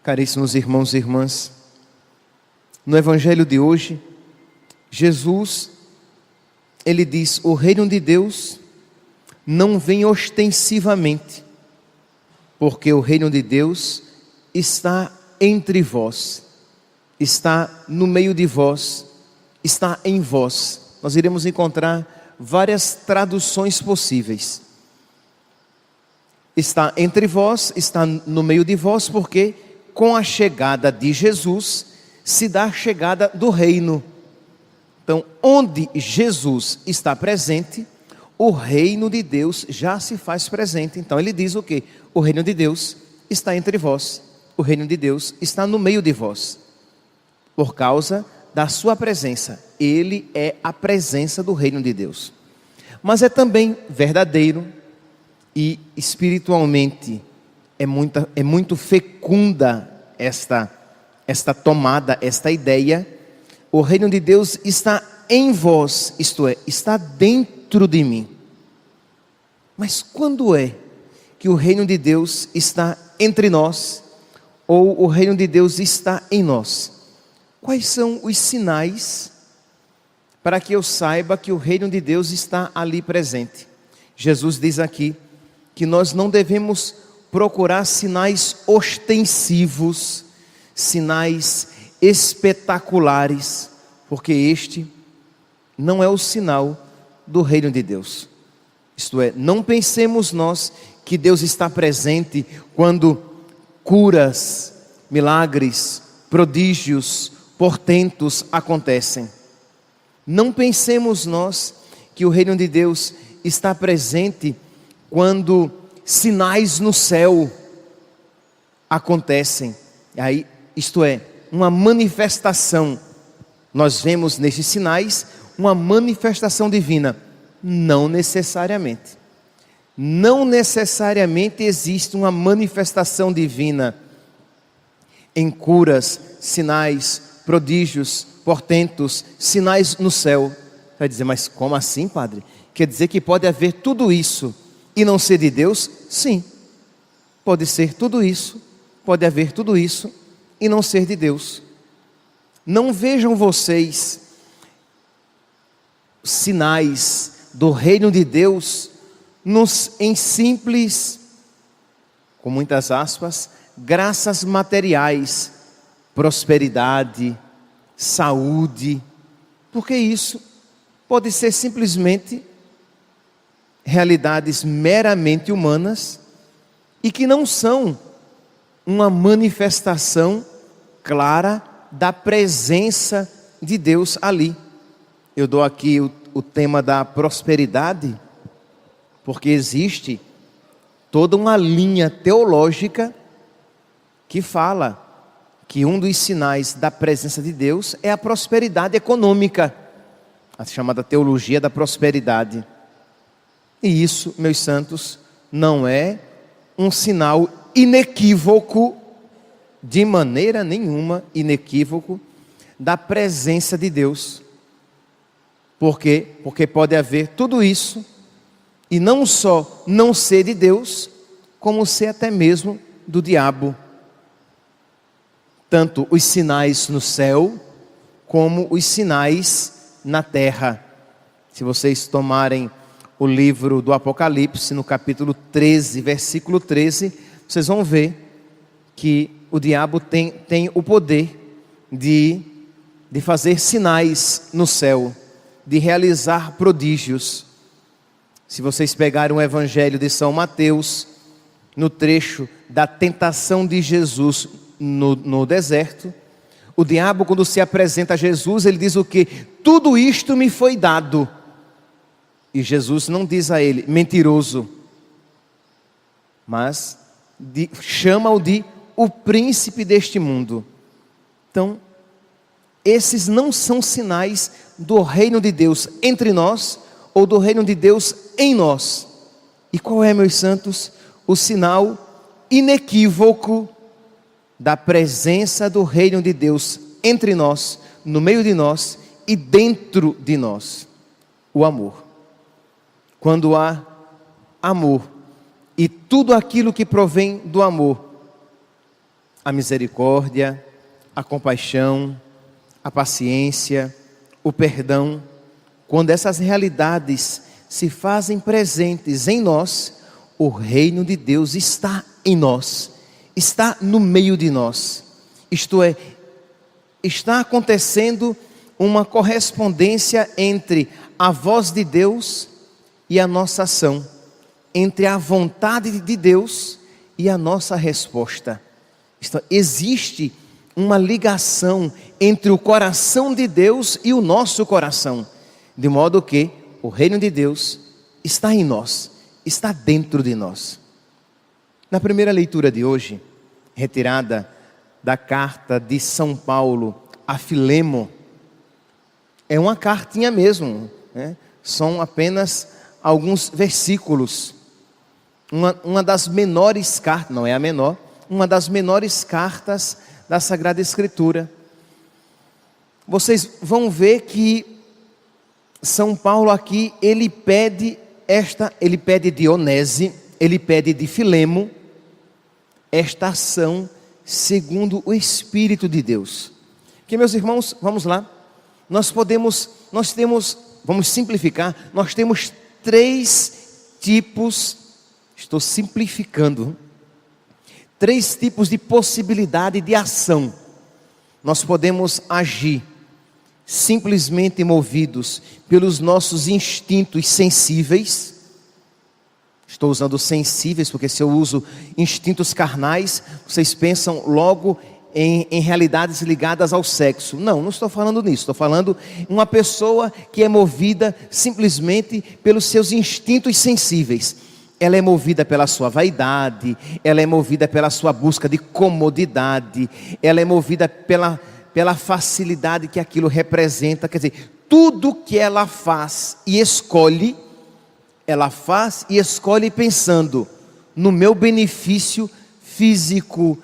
Caríssimos irmãos e irmãs, no Evangelho de hoje, Jesus, ele diz: o reino de Deus não vem ostensivamente, porque o reino de Deus está entre vós, está no meio de vós, está em vós. Nós iremos encontrar várias traduções possíveis. Está entre vós, está no meio de vós, porque com a chegada de Jesus se dá a chegada do reino. Então, onde Jesus está presente, o reino de Deus já se faz presente. Então ele diz o quê? O reino de Deus está entre vós, o reino de Deus está no meio de vós, por causa da sua presença. Ele é a presença do reino de Deus. Mas é também verdadeiro e espiritualmente é muito fecunda esta tomada, esta ideia. O reino de Deus está em vós, isto é, está dentro de mim. Mas quando é que o reino de Deus está entre nós, ou o reino de Deus está em nós? Quais são os sinais para que eu saiba que o reino de Deus está ali presente? Jesus diz aqui que nós não devemos procurar sinais ostensivos, sinais espetaculares, porque este não é o sinal do reino de Deus. Isto é, não pensemos nós que Deus está presente quando curas, milagres, prodígios, portentos acontecem. Não pensemos nós que o reino de Deus está presente quando sinais no céu acontecem. Aí, isto é, uma manifestação. Nós vemos nesses sinais uma manifestação divina. Não necessariamente. Não necessariamente existe uma manifestação divina em curas, sinais, prodígios, portentos, sinais no céu. Vai dizer, mas como assim, padre? Quer dizer que pode haver tudo isso e não ser de Deus? Sim, pode ser tudo isso, pode haver tudo isso e não ser de Deus. Não vejam vocês sinais do reino de Deus em simples, com muitas aspas, graças materiais, prosperidade, saúde, porque isso pode ser simplesmente realidades meramente humanas e que não são uma manifestação clara da presença de Deus ali. Eu dou aqui o tema da prosperidade, porque existe toda uma linha teológica que fala que um dos sinais da presença de Deus é a prosperidade econômica, a chamada teologia da prosperidade. E isso, meus santos, não é um sinal inequívoco, de maneira nenhuma inequívoco, da presença de Deus. Por quê? Porque pode haver tudo isso, e não só não ser de Deus, como ser até mesmo do diabo. Tanto os sinais no céu, como os sinais na terra. Se vocês tomarem o livro do Apocalipse, no capítulo 13, versículo 13, vocês vão ver que o diabo tem o poder de fazer sinais no céu, de realizar prodígios. Se vocês pegarem o Evangelho de São Mateus, no trecho da tentação de Jesus no deserto, o diabo, quando se apresenta a Jesus, ele diz o quê? Tudo isto me foi dado. E Jesus não diz a ele, mentiroso, mas chama-o de o príncipe deste mundo. Então, esses não são sinais do reino de Deus entre nós, ou do reino de Deus em nós. E qual é, meus santos, o sinal inequívoco da presença do reino de Deus entre nós, no meio de nós e dentro de nós? O amor. Quando há amor e tudo aquilo que provém do amor, a misericórdia, a compaixão, a paciência, o perdão. Quando essas realidades se fazem presentes em nós, o reino de Deus está em nós, está no meio de nós. Isto é, está acontecendo uma correspondência entre a voz de Deus e a nossa ação, entre a vontade de Deus e a nossa resposta. Existe uma ligação entre o coração de Deus e o nosso coração, de modo que o reino de Deus está em nós, está dentro de nós. Na primeira leitura de hoje, retirada da carta de São Paulo a Filemo, é uma cartinha mesmo, né? São apenas alguns versículos. Uma das menores cartas, não é a menor, uma das menores cartas da Sagrada Escritura. Vocês vão ver que São Paulo aqui, ele pede de Onésimo, ele pede de Filemo, esta ação segundo o Espírito de Deus. Que, meus irmãos, vamos lá, vamos simplificar, nós temos 3 tipos, estou simplificando, 3 tipos de possibilidade de ação. Nós podemos agir simplesmente movidos pelos nossos instintos sensíveis. Estou usando sensíveis, porque se eu uso instintos carnais, vocês pensam logo em realidades ligadas ao sexo. Não estou falando nisso, estou falando em uma pessoa que é movida simplesmente pelos seus instintos sensíveis. Ela é movida pela sua vaidade, ela é movida pela sua busca de comodidade, ela é movida pela facilidade que aquilo representa. Quer dizer, tudo que ela faz e escolhe, ela faz e escolhe pensando no meu benefício físico,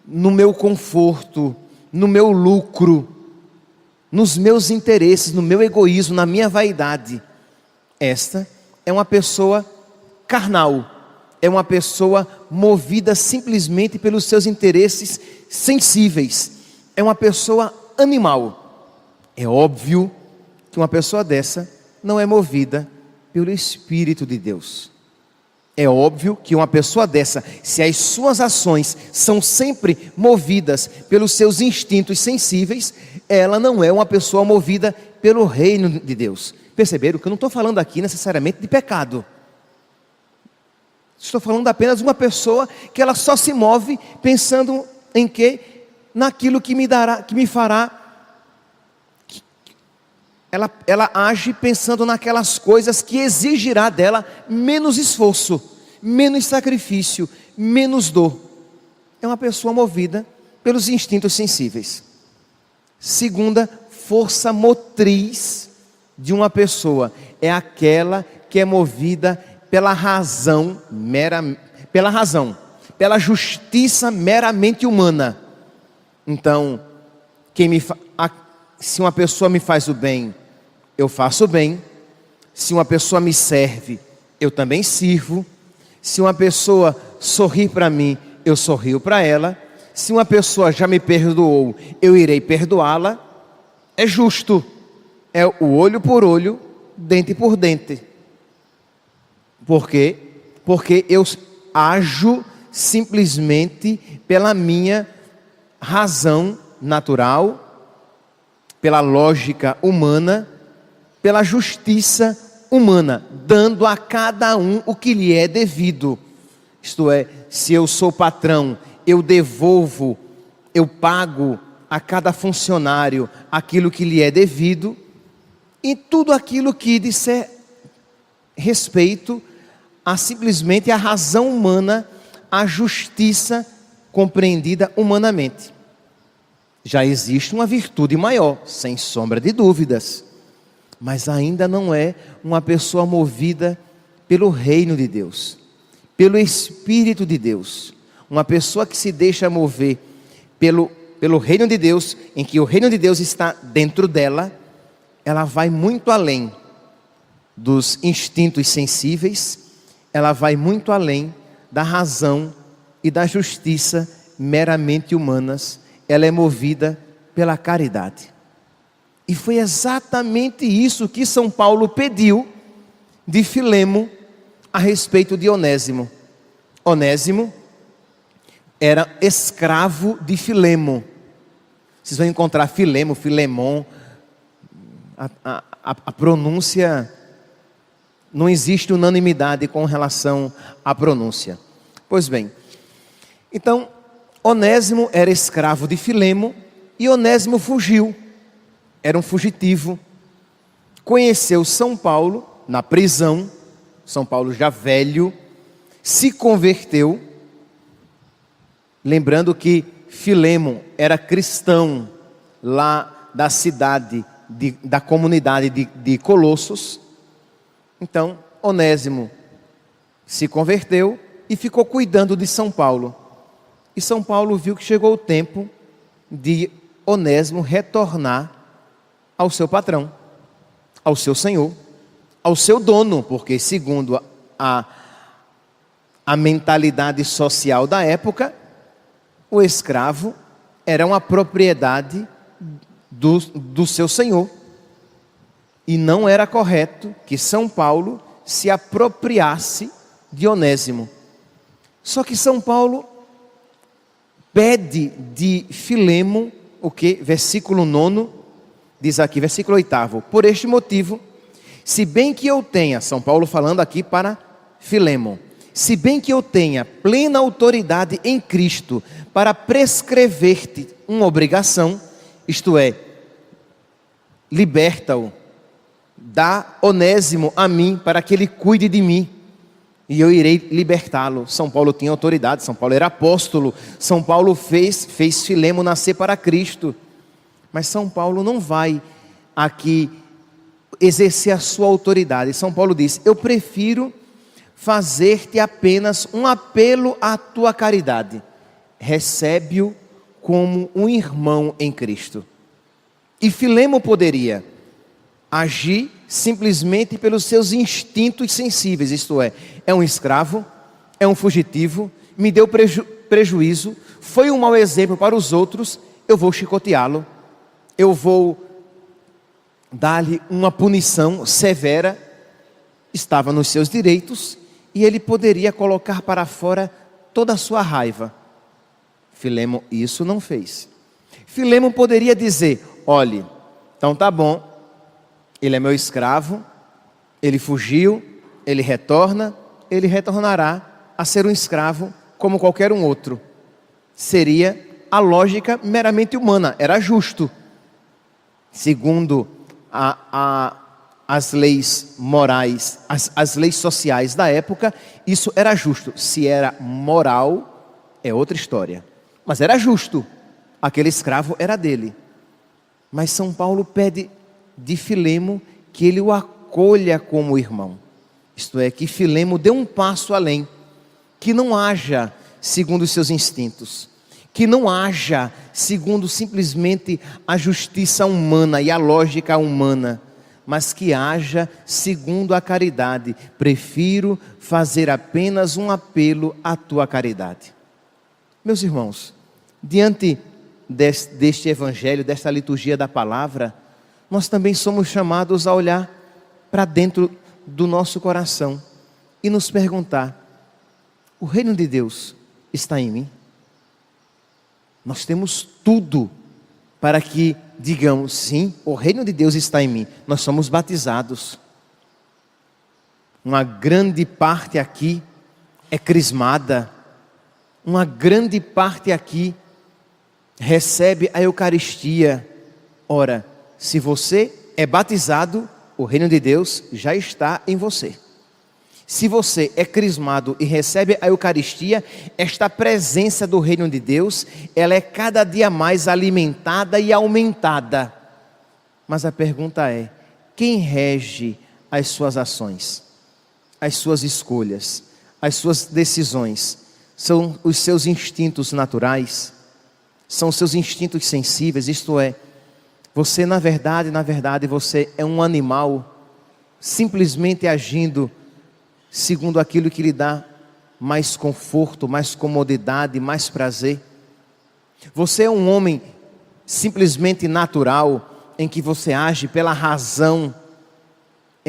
no meu conforto, no meu lucro, nos meus interesses, no meu egoísmo, na minha vaidade. Esta é uma pessoa carnal, é uma pessoa movida simplesmente pelos seus interesses sensíveis, é uma pessoa animal. É óbvio que uma pessoa dessa não é movida pelo Espírito de Deus. É óbvio que uma pessoa dessa, se as suas ações são sempre movidas pelos seus instintos sensíveis, ela não é uma pessoa movida pelo reino de Deus. Perceberam que eu não estou falando aqui necessariamente de pecado. Estou falando apenas de uma pessoa que ela só se move pensando em quê? Naquilo que me dará, que me fará. Ela age pensando naquelas coisas que exigirá dela menos esforço, menos sacrifício, menos dor. É uma pessoa movida pelos instintos sensíveis. Segunda força motriz de uma pessoa é aquela que é movida pela razão, pela justiça meramente humana. Então, se uma pessoa me faz o bem, eu faço o bem. Se uma pessoa me serve, eu também sirvo. Se uma pessoa sorri para mim, eu sorrio para ela. Se uma pessoa já me perdoou, eu irei perdoá-la. É justo. É o olho por olho, dente por dente. Por quê? Porque eu ajo simplesmente pela minha razão natural, pela lógica humana, pela justiça humana, dando a cada um o que lhe é devido. Isto é, se eu sou patrão, eu devolvo, eu pago a cada funcionário aquilo que lhe é devido, e tudo aquilo que disser respeito a simplesmente a razão humana, a justiça compreendida humanamente. Já existe uma virtude maior, sem sombra de dúvidas, mas ainda não é uma pessoa movida pelo reino de Deus, pelo Espírito de Deus. Uma pessoa que se deixa mover pelo reino de Deus, em que o reino de Deus está dentro dela, ela vai muito além dos instintos sensíveis, ela vai muito além da razão e da justiça meramente humanas, ela é movida pela caridade. E foi exatamente isso que São Paulo pediu de Filemo a respeito de Onésimo. Onésimo era escravo de Filemo. Vocês vão encontrar Filemo, Filemon. A pronúncia, não existe unanimidade com relação à pronúncia. Pois bem, então Onésimo era escravo de Filemo e Onésimo fugiu, era um fugitivo. Conheceu São Paulo na prisão, São Paulo já velho, se converteu, lembrando que Filemo era cristão lá da cidade, da comunidade de Colossos. Então, Onésimo se converteu e ficou cuidando de São Paulo. E São Paulo viu que chegou o tempo de Onésimo retornar ao seu patrão, ao seu senhor, ao seu dono, porque segundo a mentalidade social da época, o escravo era uma propriedade do seu senhor. E não era correto que São Paulo se apropriasse de Onésimo. Só que São Paulo pede de Filemo, o que? Versículo 9, diz aqui, versículo 8. Por este motivo, se bem que eu tenha, São Paulo falando aqui para Filemo, se bem que eu tenha plena autoridade em Cristo para prescrever-te uma obrigação, isto é, liberta-o, dá Onésimo a mim para que ele cuide de mim e eu irei libertá-lo. São Paulo tinha autoridade, São Paulo era apóstolo, São Paulo fez Filemo nascer para Cristo. Mas São Paulo não vai aqui exercer a sua autoridade. São Paulo diz: eu prefiro fazer-te apenas um apelo à tua caridade. Recebe-o como um irmão em Cristo. E Filemo poderia agir simplesmente pelos seus instintos sensíveis, isto é um escravo, é um fugitivo, me deu prejuízo, foi um mau exemplo para os outros, eu vou chicoteá-lo, eu vou dar-lhe uma punição severa. Estava nos seus direitos e ele poderia colocar para fora toda a sua raiva. Filemo isso não fez. Filemo poderia dizer: olhe, então tá bom, ele é meu escravo, ele fugiu, ele retornará a ser um escravo como qualquer um outro. Seria a lógica meramente humana, era justo. Segundo as leis morais, as leis sociais da época, isso era justo. Se era moral, é outra história. Mas era justo, aquele escravo era dele. Mas São Paulo pede de Filemo que ele o acolha como irmão. Isto é, que Filemo dê um passo além, que não haja segundo os seus instintos, que não haja segundo simplesmente a justiça humana e a lógica humana, mas que haja segundo a caridade. Prefiro fazer apenas um apelo à tua caridade. Meus irmãos, diante deste evangelho, desta liturgia da palavra, nós também somos chamados a olhar para dentro do nosso coração e nos perguntar: o reino de Deus está em mim? Nós temos tudo para que digamos: sim, o reino de Deus está em mim. Nós somos batizados. Uma grande parte aqui é crismada. Uma grande parte aqui recebe a Eucaristia. Ora, se você é batizado, o reino de Deus já está em você. Se você é crismado e recebe a Eucaristia, esta presença do reino de Deus, ela é cada dia mais alimentada e aumentada. Mas a pergunta é: quem rege as suas ações, as suas escolhas, as suas decisões? São os seus instintos naturais? São os seus instintos sensíveis? Isto é, você na verdade, você é um animal simplesmente agindo segundo aquilo que lhe dá mais conforto, mais comodidade, mais prazer? Você é um homem simplesmente natural, em que você age pela razão,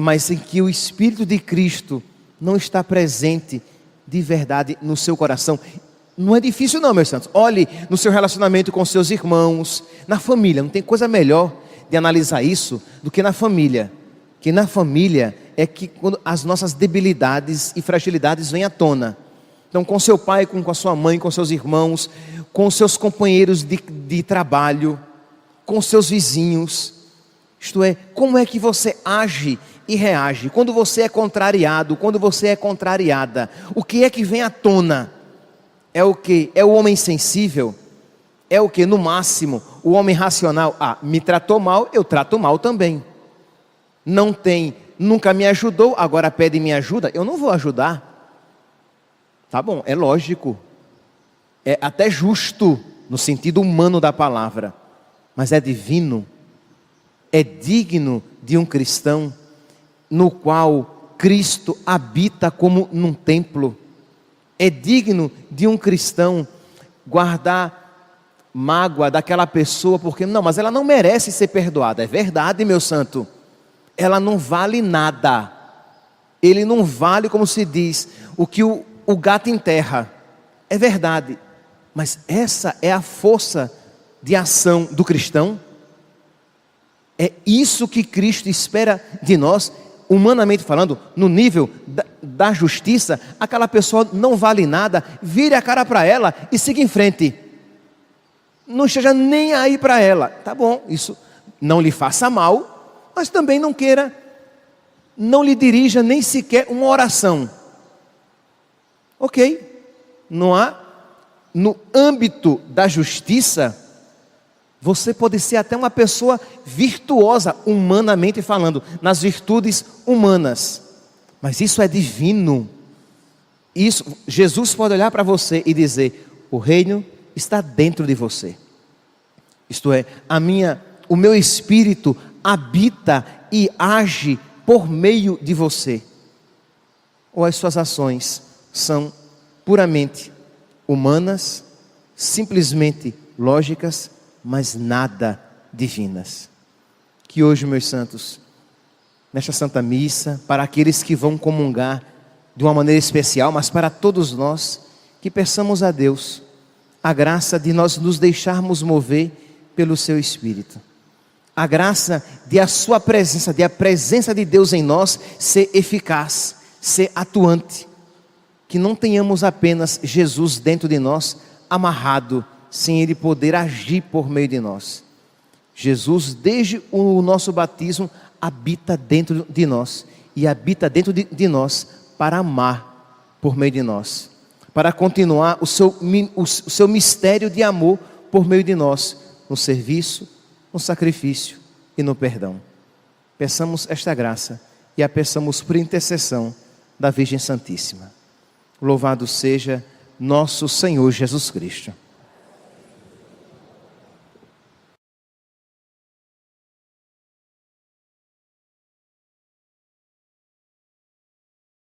mas em que o Espírito de Cristo não está presente de verdade no seu coração. Não é difícil não, meus santos. Olhe no seu relacionamento com seus irmãos, na família. Não tem coisa melhor de analisar isso do que na família. Que na família é que quando as nossas debilidades e fragilidades vêm à tona. Então, com seu pai, com a sua mãe, com seus irmãos, com seus companheiros de trabalho, com seus vizinhos. Isto é, como é que você age e reage? Quando você é contrariado, quando você é contrariada, o que é que vem à tona? É o que? É o homem sensível? É o que? No máximo, o homem racional. Me tratou mal, eu trato mal também. Não tem, nunca me ajudou, agora pede minha ajuda, eu não vou ajudar. Tá bom, é lógico. É até justo, no sentido humano da palavra. Mas é divino. É digno de um cristão, no qual Cristo habita como num templo. É digno de um cristão guardar mágoa daquela pessoa, porque não, mas ela não merece ser perdoada. É verdade, meu santo. Ela não vale nada. Ele não vale, como se diz, o que o gato enterra. É verdade. Mas essa é a força de ação do cristão. É isso que Cristo espera de nós. Humanamente falando, no nível da justiça, aquela pessoa não vale nada, vire a cara para ela e siga em frente. Não esteja nem aí para ela. Tá bom, isso não lhe faça mal, mas também não queira, não lhe dirija nem sequer uma oração. Ok, não há, no âmbito da justiça, você pode ser até uma pessoa virtuosa, humanamente falando, nas virtudes humanas. Mas isso é divino. Isso, Jesus pode olhar para você e dizer: o reino está dentro de você. Isto é, o meu espírito habita e age por meio de você. Ou as suas ações são puramente humanas, simplesmente lógicas, mas nada divinas. Que hoje, meus santos, nesta Santa Missa, para aqueles que vão comungar de uma maneira especial, mas para todos nós, que peçamos a Deus a graça de nós nos deixarmos mover pelo seu Espírito. A graça de a sua presença, de a presença de Deus em nós ser eficaz, ser atuante. Que não tenhamos apenas Jesus dentro de nós, amarrado, sem Ele poder agir por meio de nós. Jesus, desde o nosso batismo, habita dentro de nós. E habita dentro de nós para amar por meio de nós. Para continuar o seu mistério de amor por meio de nós. No serviço, no sacrifício e no perdão. Peçamos esta graça e a peçamos por intercessão da Virgem Santíssima. Louvado seja nosso Senhor Jesus Cristo.